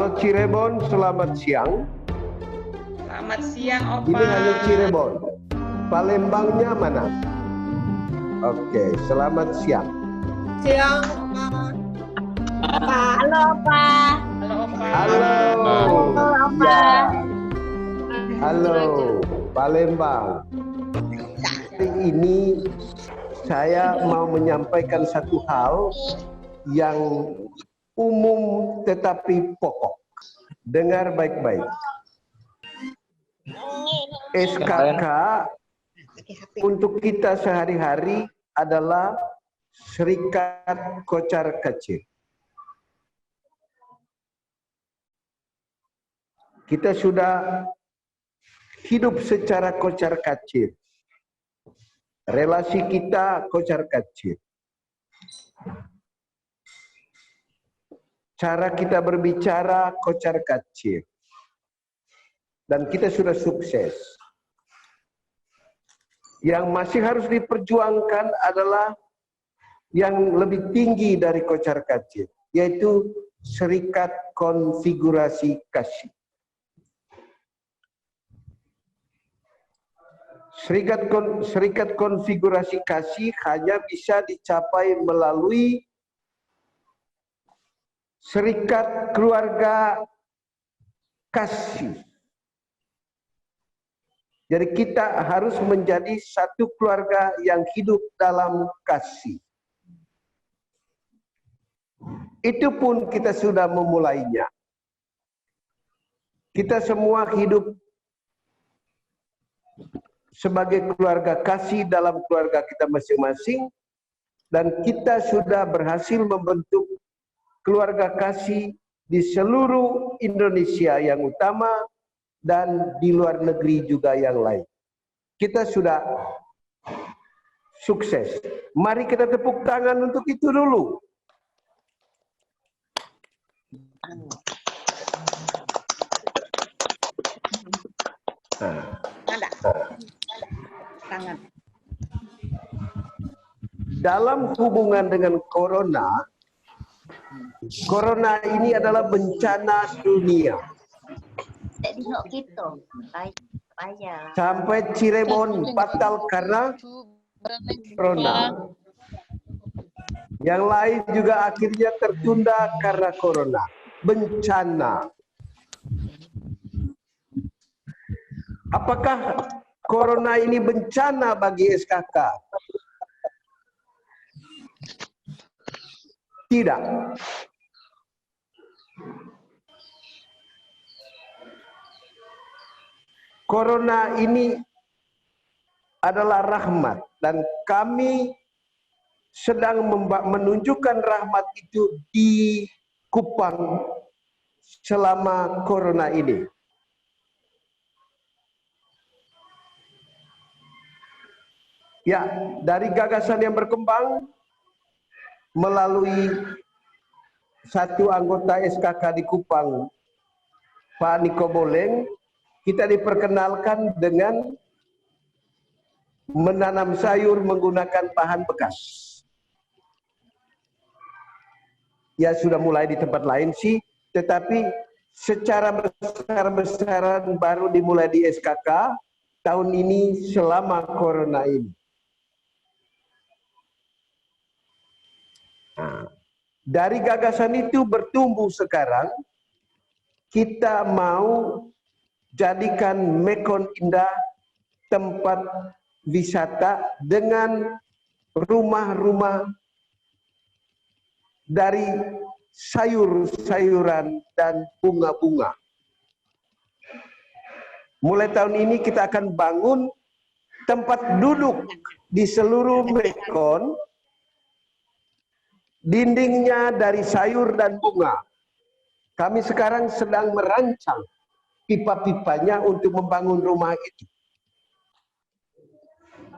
Halo Cirebon, selamat siang. Selamat siang, Opa. Ini hanya Cirebon. Palembangnya mana? Oke, selamat siang. Siang, Opa. Halo, Opa. Halo, Opa. Halo. Halo, Opa. Ya. Halo, Palembang. Hari ini saya mau menyampaikan satu hal yang umum tetapi pokok. Dengar baik-baik. SKK untuk kita sehari-hari adalah Serikat Kocar Kacir. Kita sudah hidup secara kocar kacir. Relasi kita kocar kacir. Cara kita berbicara kocar kacir. Dan kita sudah sukses. Yang masih harus diperjuangkan adalah yang lebih tinggi dari kocar kacir, yaitu Serikat Konfigurasi Kasih. Serikat Konfigurasi Kasih hanya bisa dicapai melalui Serikat Keluarga Kasih. Jadi kita harus menjadi satu keluarga yang hidup dalam kasih. Itu pun kita sudah memulainya. Kita semua hidup sebagai keluarga kasih dalam keluarga kita masing-masing, dan kita sudah berhasil membentuk keluarga kasih di seluruh Indonesia yang utama dan di luar negeri juga yang lain. Kita sudah sukses. Mari kita tepuk tangan untuk itu dulu. Tangan. Dalam hubungan dengan corona ini adalah bencana dunia. Sampai Cirebon batal karena corona. Yang lain juga akhirnya tertunda karena corona. Bencana. Apakah corona ini bencana bagi SKK? Tidak. Corona ini adalah rahmat, dan kami sedang menunjukkan rahmat itu di Kupang selama corona ini. Ya, dari gagasan yang berkembang melalui satu anggota SKK di Kupang, Pak Niko Boleng, kita diperkenalkan dengan menanam sayur menggunakan bahan bekas. Ya sudah mulai di tempat lain sih, tetapi secara besar-besaran baru dimulai di SKK tahun ini selama corona ini. Nah, dari gagasan itu bertumbuh sekarang, kita mau jadikan Mekon Indah tempat wisata dengan rumah-rumah dari sayur-sayuran dan bunga-bunga. Mulai tahun ini kita akan bangun tempat duduk di seluruh Mekon, dindingnya dari sayur dan bunga. Kami sekarang sedang merancang pipa-pipanya untuk membangun rumah itu.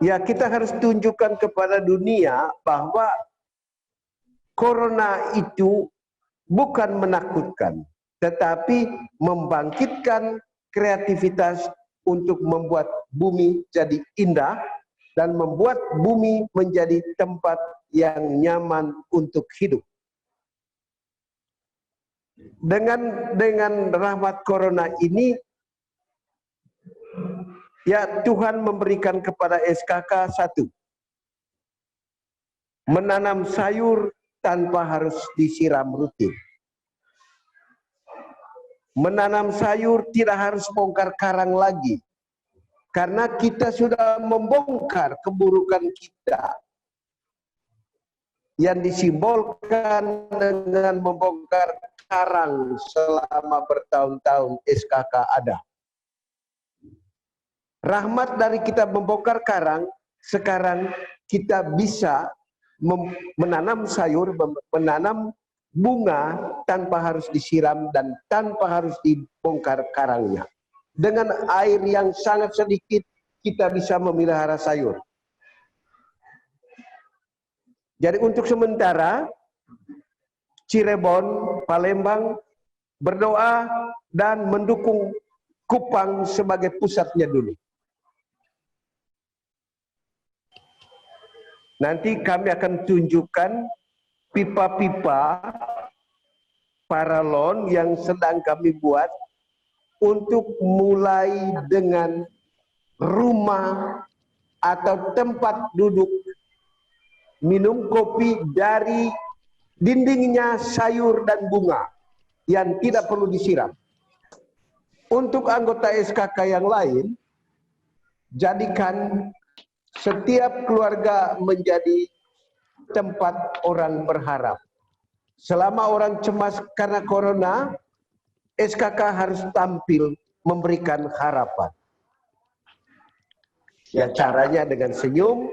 Ya, kita harus tunjukkan kepada dunia bahwa corona itu bukan menakutkan, tetapi membangkitkan kreativitas untuk membuat bumi jadi indah dan membuat bumi menjadi tempat yang nyaman untuk hidup. Dengan rahmat corona ini, ya Tuhan memberikan kepada SKK satu, menanam sayur tanpa harus disiram rutin. Menanam sayur tidak harus bongkar karang lagi, karena kita sudah membongkar keburukan kita yang disimbolkan dengan membongkar karang selama bertahun-tahun SKK ada. Rahmat dari kita membongkar karang, sekarang kita bisa menanam sayur, menanam bunga tanpa harus disiram dan tanpa harus dibongkar karangnya. Dengan air yang sangat sedikit kita bisa memelihara sayur. Jadi untuk sementara Cirebon, Palembang berdoa dan mendukung Kupang sebagai pusatnya dulu. Nanti kami akan tunjukkan pipa-pipa paralon yang sedang kami buat untuk mulai dengan rumah atau tempat duduk minum kopi dari dindingnya sayur dan bunga yang tidak perlu disiram. Untuk anggota SKK yang lain, jadikan setiap keluarga menjadi tempat orang berharap. Selama orang cemas karena corona, SKK harus tampil memberikan harapan. Ya, caranya dengan senyum,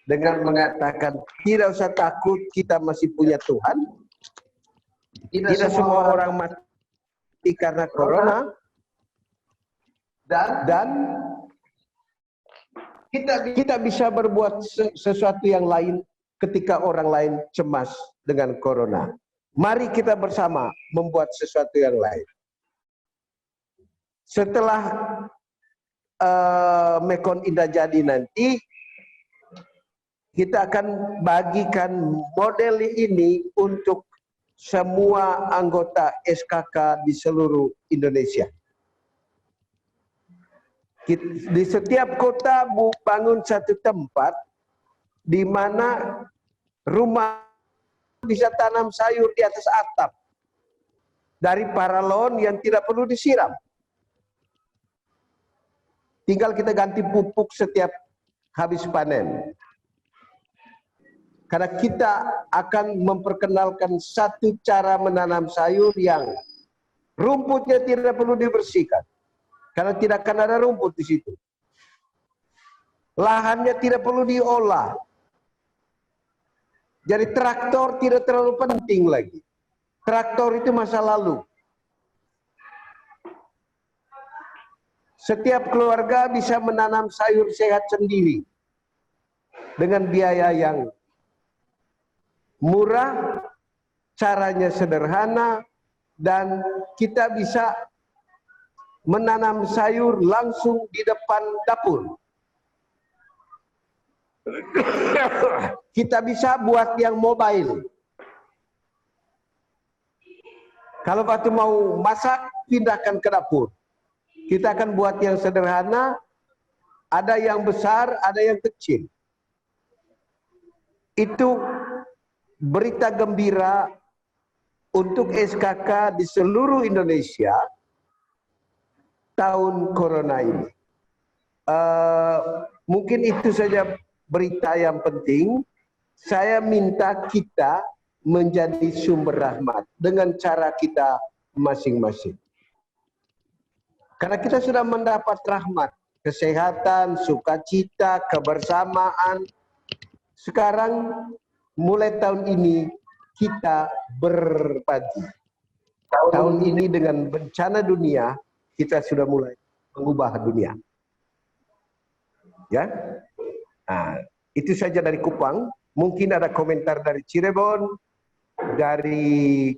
dengan mengatakan tidak usah takut, kita masih punya Tuhan. Tidak semua orang mati karena corona, dan kita bisa berbuat sesuatu yang lain ketika orang lain cemas dengan corona. Mari kita bersama membuat sesuatu yang lain. Setelah Mekon Indah jadi nanti, kita akan bagikan model ini untuk semua anggota SKK di seluruh Indonesia. Di setiap kota bangun satu tempat di mana rumah bisa tanam sayur di atas atap dari paralon yang tidak perlu disiram. Tinggal kita ganti pupuk setiap habis panen. Karena kita akan memperkenalkan satu cara menanam sayur yang rumputnya tidak perlu dibersihkan. Karena tidak akan ada rumput di situ. Lahannya tidak perlu diolah. Jadi traktor tidak terlalu penting lagi. Traktor itu masa lalu. Setiap keluarga bisa menanam sayur sehat sendiri. Dengan biaya yang murah, caranya sederhana, dan kita bisa menanam sayur langsung di depan dapur. Kita bisa buat yang mobile. Kalau waktu mau masak, pindahkan ke dapur. Kita akan buat yang sederhana, ada yang besar, ada yang kecil. Itu berita gembira untuk SKK di seluruh Indonesia tahun corona ini. Mungkin itu saja berita yang penting. Saya minta kita menjadi sumber rahmat dengan cara kita masing-masing. Karena kita sudah mendapat rahmat, kesehatan, sukacita, kebersamaan. Sekarang mulai tahun ini kita berbagi. Tahun ini dengan bencana dunia, kita sudah mulai mengubah dunia. Ya, nah, itu saja dari Kupang. Mungkin ada komentar dari Cirebon, dari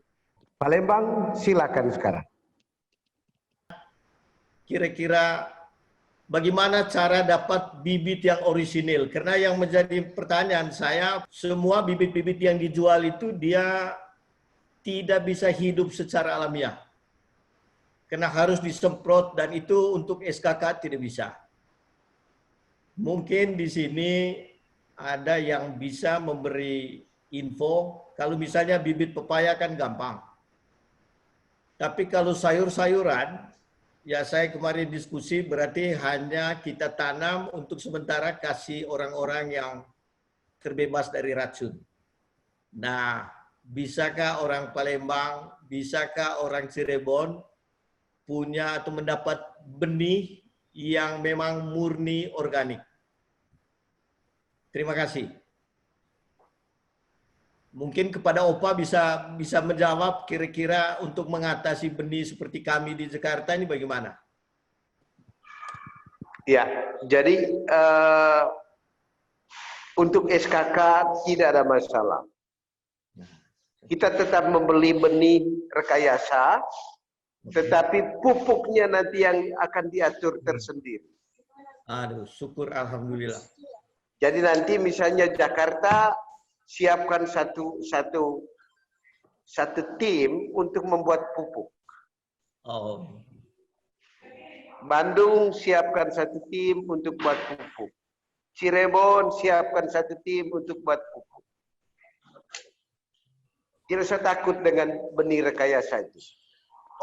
Palembang, silakan sekarang. Kira-kira bagaimana cara dapat bibit yang orisinil? Karena yang menjadi pertanyaan saya, semua bibit-bibit yang dijual itu dia tidak bisa hidup secara alamiah. Karena harus disemprot dan itu untuk SKK tidak bisa. Mungkin di sini ada yang bisa memberi info, kalau misalnya bibit pepaya kan gampang. Tapi kalau sayur-sayuran, ya saya kemarin diskusi berarti hanya kita tanam untuk sementara kasih orang-orang yang terbebas dari racun. Nah, bisakah orang Palembang, bisakah orang Cirebon punya atau mendapat benih yang memang murni organik? Terima kasih. Mungkin kepada Opa bisa menjawab kira-kira untuk mengatasi benih seperti kami di Jakarta ini bagaimana? Ya, jadi untuk SKK tidak ada masalah. Kita tetap membeli benih rekayasa, tetapi pupuknya nanti yang akan diatur tersendiri. Aduh, syukur alhamdulillah. Jadi nanti misalnya Jakarta siapkan satu tim untuk membuat pupuk. Oh. Bandung siapkan satu tim untuk buat pupuk. Cirebon siapkan satu tim untuk buat pupuk. Tidak usah takut dengan benih rekayasa itu.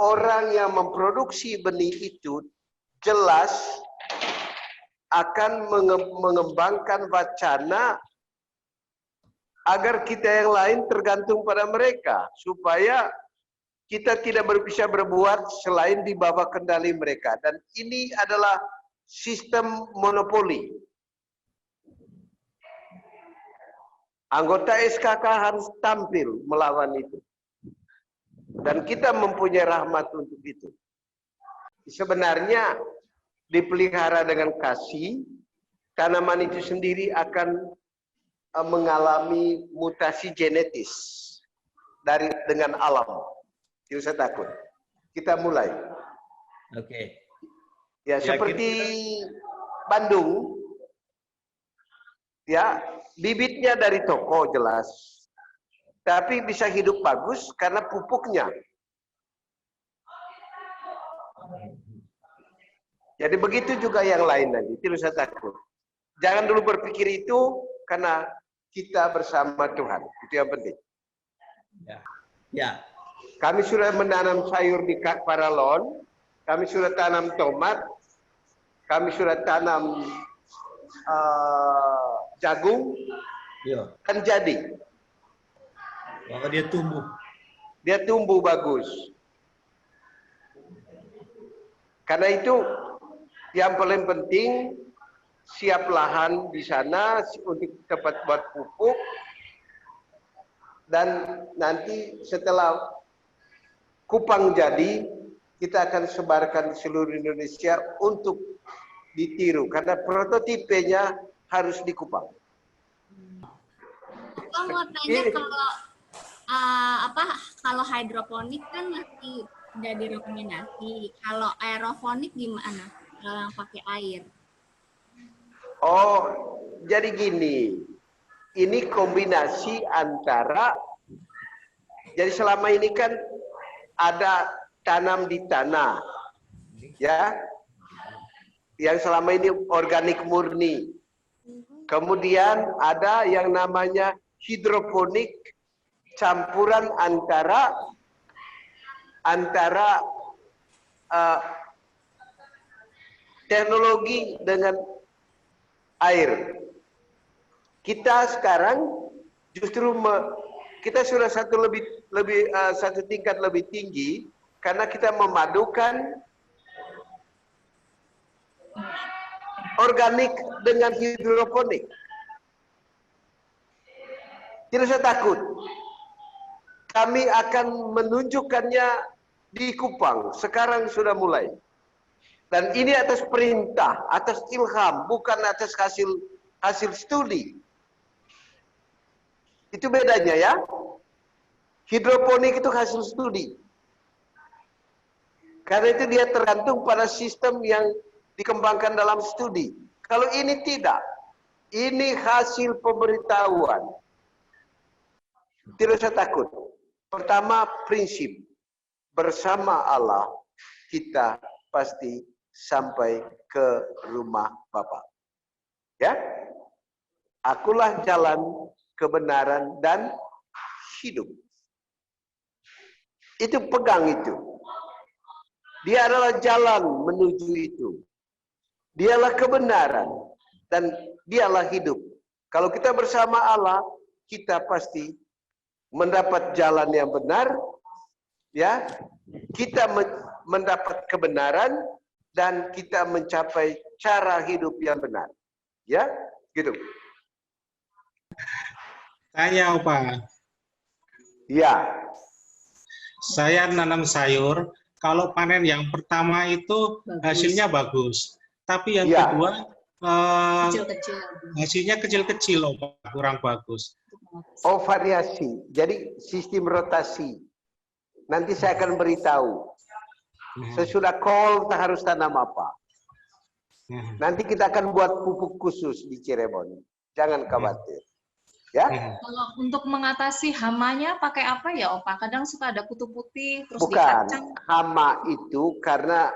Orang yang memproduksi benih itu jelas akan mengembangkan wacana agar kita yang lain tergantung pada mereka, supaya kita tidak bisa berbuat selain di bawah kendali mereka. Dan ini adalah sistem monopoli. Anggota SKK harus tampil melawan itu. Dan kita mempunyai rahmat untuk itu. Sebenarnya dipelihara dengan kasih, tanaman itu sendiri akan mengalami mutasi genetis dengan alam. Tidak usah takut. Kita mulai. Oke. Ya, seperti Bandung, ya bibitnya dari toko jelas, tapi bisa hidup bagus karena pupuknya. Jadi begitu juga yang lain nanti. Tidak usah takut. Jangan dulu berpikir itu karena kita bersama Tuhan. Itu yang penting. Ya. Ya. Kami sudah menanam sayur di Paralon, kami sudah tanam tomat, kami sudah tanam jagung, Iya. kan jadi. Maka dia tumbuh. Dia tumbuh bagus. Karena itu yang paling penting siap lahan di sana untuk tempat buat pupuk, dan nanti setelah kupang jadi kita akan sebarkan di seluruh Indonesia untuk ditiru karena prototipenya harus di Kupang. Aku mau tanya kalau hidroponik kan masih udah direkomendasi. Kalau aeroponik gimana? Yang pakai air. Oh, jadi gini. Ini kombinasi antara, jadi selama ini kan ada tanam di tanah, ya, yang selama ini organik murni. Kemudian ada yang namanya hidroponik, campuran antara teknologi dengan air. Kita sekarang justru kita sudah satu tingkat lebih tinggi karena kita memadukan organik dengan hidroponik. Tidak usah takut. Kami akan menunjukkannya di Kupang. Sekarang sudah mulai. Dan ini atas perintah, atas ilham, bukan atas hasil studi. Itu bedanya ya. Hidroponik itu hasil studi. Karena itu dia tergantung pada sistem yang dikembangkan dalam studi. Kalau ini tidak. Ini hasil pemberitahuan. Tidak usah takut. Pertama, prinsip bersama Allah kita pasti sampai ke rumah Bapa. Ya, akulah jalan, kebenaran, dan hidup. Itu pegang itu. Dia adalah jalan menuju itu. Dialah kebenaran dan dialah hidup. Kalau kita bersama Allah, kita pasti mendapat jalan yang benar, ya. Kita mendapat kebenaran dan kita mencapai cara hidup yang benar. Ya, gitu. Saya, Opa. Ya. Saya nanam sayur. Kalau panen yang pertama itu hasilnya bagus. Tapi yang Ya. kedua Kecil-kecil. hasilnya kecil-kecil, Opa. Kurang bagus. Oh, variasi. Jadi sistem rotasi. Nanti saya akan beritahu. Sesudah call kita harus tanam apa. Nanti kita akan buat pupuk khusus di Cirebon. Jangan khawatir. Ya? Kalau untuk mengatasi hamanya pakai apa ya, Opa? Kadang suka ada kutu putih, terus Bukan. dikacang. Hama itu karena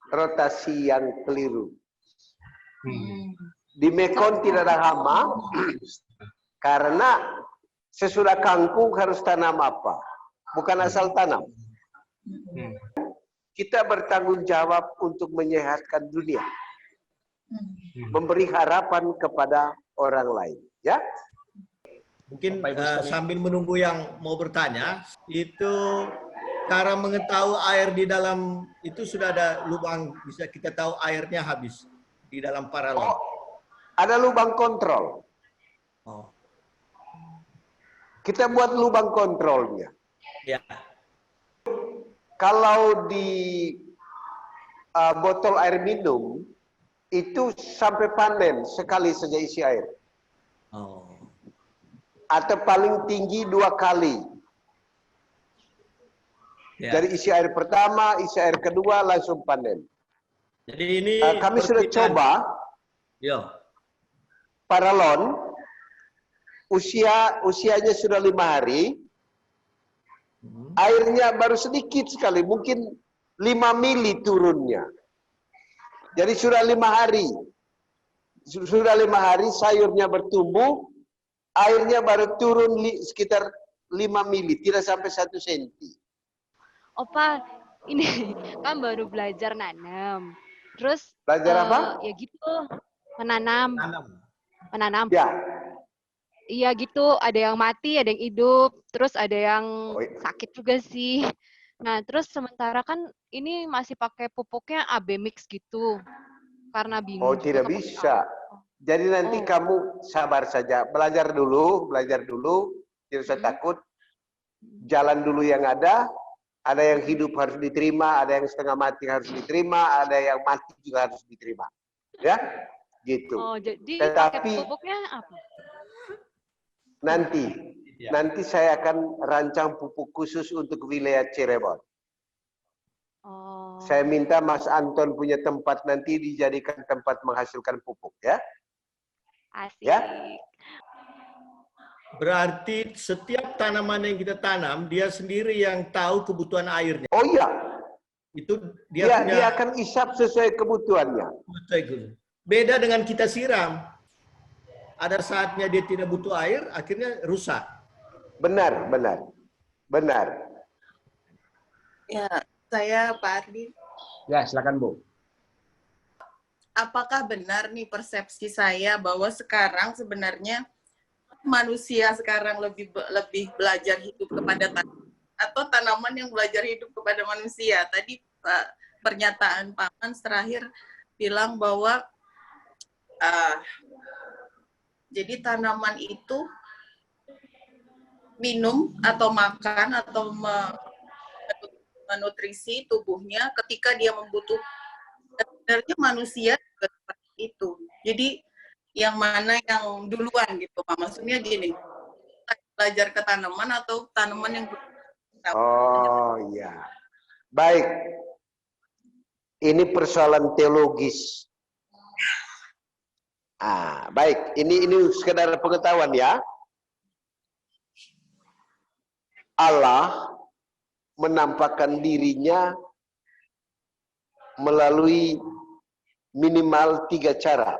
rotasi yang keliru. Di Mekon tidak ada hama karena sesudah kangkung harus tanam apa? Bukan asal tanam. Kita bertanggung jawab untuk menyehatkan dunia. Memberi harapan kepada orang lain. Ya? Mungkin sambil menunggu yang mau bertanya, itu cara mengetahui air di dalam itu sudah ada lubang, bisa kita tahu airnya habis di dalam paralon. Oh, ada lubang kontrol. Oh, Kita buat lubang kontrolnya. ya. Kalau di botol air minum, itu sampai panen sekali saja isi air. Oh. Atau paling tinggi 2 kali. Ya. Dari isi air pertama, isi air kedua langsung panen. Jadi ini Kami sudah coba Yo. paralon, usianya sudah 5 hari, airnya baru sedikit sekali, mungkin 5 mili turunnya. Jadi sudah 5 hari. Sudah 5 hari sayurnya bertumbuh, airnya baru turun sekitar 5 mili, tidak sampai 1 senti. Opa, ini kan baru belajar nanam. Terus Belajar apa? ya gitu, menanam. Menanam. Ya. Iya gitu, ada yang mati, ada yang hidup, terus ada yang Oh, iya. sakit juga sih. Nah, terus sementara kan ini masih pakai pupuknya AB mix gitu. Karena bingung Oh, juga tidak pakai bisa. Jadi nanti Oh. kamu sabar saja, belajar dulu, tidak usah takut. Jalan dulu yang ada yang hidup harus diterima, ada yang setengah mati harus diterima, ada yang mati juga harus diterima. Ya, gitu. Oh, jadi Tetapi pakai pupuknya apa? nanti saya akan rancang pupuk khusus untuk wilayah Cirebon. Oh. Saya minta Mas Anton punya tempat nanti dijadikan tempat menghasilkan pupuk, ya. Asik. Ya. Berarti setiap tanaman yang kita tanam, dia sendiri yang tahu kebutuhan airnya. Oh iya, Itu dia punya dia akan isap sesuai kebutuhannya. beda dengan kita siram. Ada saatnya dia tidak butuh air, akhirnya rusak. Benar. Ya, saya Pak Ardi. Ya, silakan Bu. Apakah benar nih persepsi saya bahwa sekarang sebenarnya manusia sekarang lebih belajar hidup kepada tanaman atau tanaman yang belajar hidup kepada manusia? Tadi pernyataan Pak Mans terakhir bilang bahwa jadi tanaman itu minum atau makan atau menutrisi tubuhnya ketika dia membutuhkan. Sebenarnya manusia juga seperti itu. Jadi yang mana yang duluan gitu Pak? Maksudnya gini, belajar ke tanaman atau tanaman yang Oh iya. Baik. Ini persoalan teologis. Baik. Ini sekedar pengetahuan ya. Allah menampakkan dirinya melalui minimal 3 cara.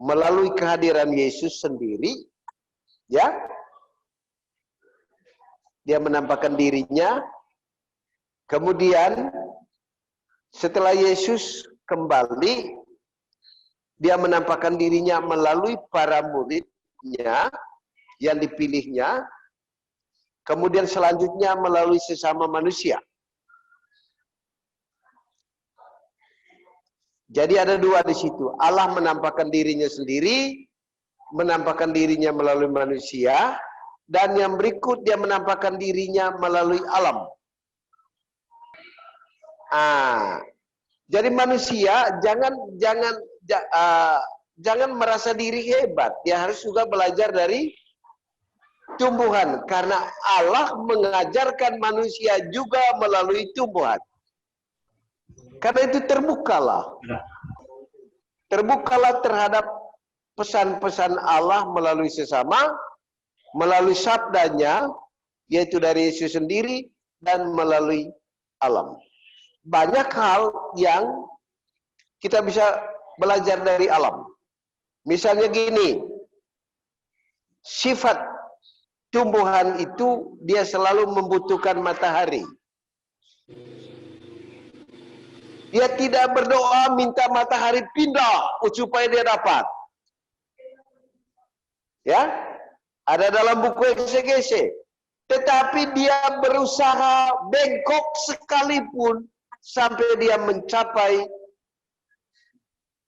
Melalui kehadiran Yesus sendiri, ya, dia menampakkan dirinya. Kemudian setelah Yesus kembali, dia menampakkan dirinya melalui para muridnya yang dipilihnya. Kemudian selanjutnya melalui sesama manusia. Jadi ada 2 di situ. Allah menampakkan dirinya sendiri, menampakkan dirinya melalui manusia, dan yang berikut dia menampakkan dirinya melalui alam. Jadi manusia jangan merasa diri hebat. Dia harus juga belajar dari tumbuhan, karena Allah mengajarkan manusia juga melalui tumbuhan. Karena itu terbukalah terhadap pesan-pesan Allah melalui sesama, melalui sabdanya, yaitu dari Yesus sendiri, dan melalui alam. Banyak hal yang kita bisa belajar dari alam. Misalnya gini, sifat tumbuhan itu dia selalu membutuhkan matahari. Dia tidak berdoa minta matahari pindah supaya dia dapat. Ya, ada dalam buku eksegese. Tetapi dia berusaha bengkok sekalipun sampai dia mencapai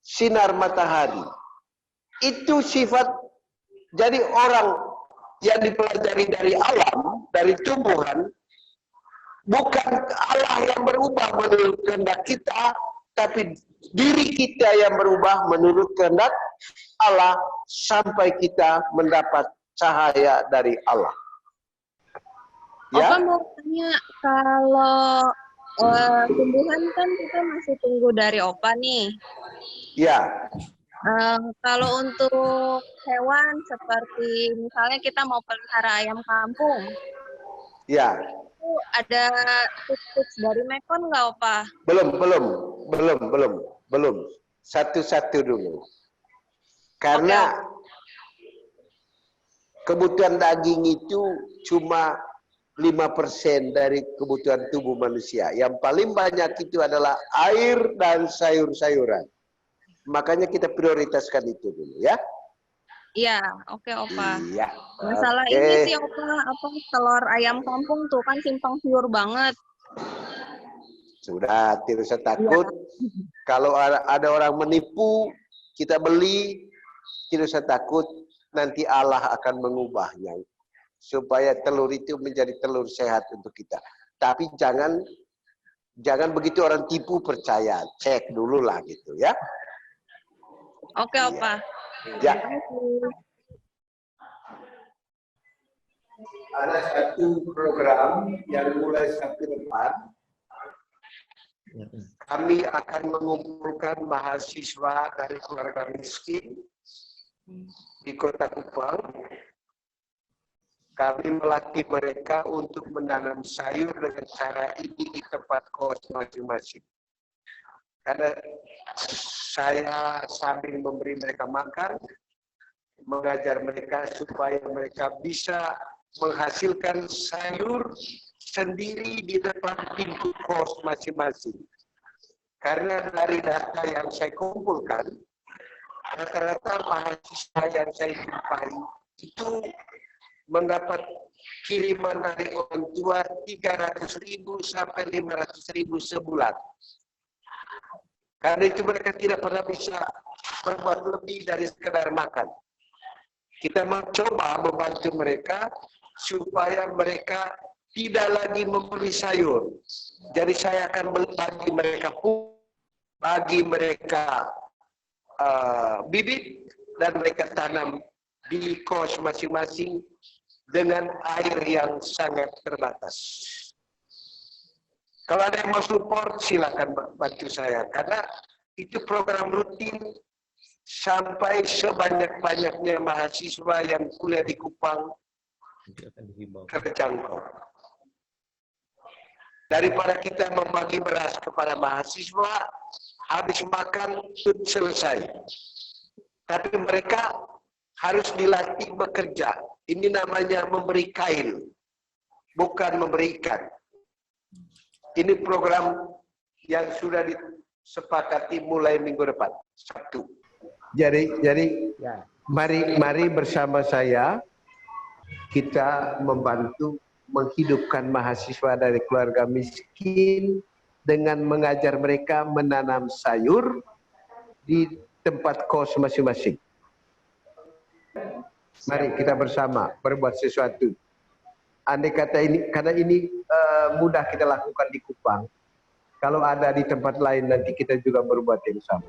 sinar matahari. Itu sifat. Jadi orang yang dipelajari dari alam, dari tumbuhan, bukan Allah yang berubah menurut kehendak kita, tapi diri kita yang berubah menurut kehendak Allah sampai kita mendapat cahaya dari Allah. Ya? Opa mau tanya, kalau tumbuhan kan kita masih tunggu dari Opa nih. Ya. Kalau untuk hewan seperti misalnya kita mau pelihara ayam kampung. Ya. Ada tips dari Mekon nggak, Opa? Belum. Satu-satu dulu. Karena kebutuhan daging itu cuma 5% dari kebutuhan tubuh manusia. Yang paling banyak itu adalah air dan sayur-sayuran. Makanya kita prioritaskan itu dulu, ya. Iya, oke, Opa. Iya. Masalah ini sih, Opa, telur ayam kampung tuh kan simpang siur banget. Sudah, tidak usah takut. Kalau ada orang menipu, kita beli, tidak usah takut. Nanti Allah akan mengubahnya supaya telur itu menjadi telur sehat untuk kita. Tapi jangan begitu orang tipu percaya, cek dulu lah gitu, ya. Oke, Opa. Ya. Ada satu program yang mulai Sabtu depan, kami akan mengumpulkan mahasiswa dari keluarga miskin di Kota Kupang. Kami melatih mereka untuk menanam sayur dengan cara ini di tempat kos masing-masing. Karena saya sambil memberi mereka makan, mengajar mereka supaya mereka bisa menghasilkan sayur sendiri di depan pintu kos masing-masing. Karena dari data yang saya kumpulkan, rata-rata mahasiswa yang saya jumpai itu mendapat kiriman dari orang tua 300.000 sampai 500.000 sebulan. Karena itu mereka tidak pernah bisa berbuat lebih dari sekedar makan. Kita mencoba membantu mereka supaya mereka tidak lagi membeli sayur. Jadi saya akan bagi mereka bibit dan mereka tanam di kos masing-masing dengan air yang sangat terbatas. Kalau ada yang mau support, silakan bantu saya. Karena itu program rutin sampai sebanyak-banyaknya mahasiswa yang kuliah di Kupang terjangkau. Daripada kita membagi beras kepada mahasiswa, habis makan selesai. Tapi mereka harus dilatih bekerja. Ini namanya memberi kain, bukan memberi ikan. Ini program yang sudah disepakati mulai minggu depan, Sabtu. Jadi mari bersama saya kita membantu menghidupkan mahasiswa dari keluarga miskin dengan mengajar mereka menanam sayur di tempat kos masing-masing. Mari kita bersama berbuat sesuatu. Andai kata ini, karena ini mudah kita lakukan di Kupang. Kalau ada di tempat lain nanti kita juga berbuat yang sama.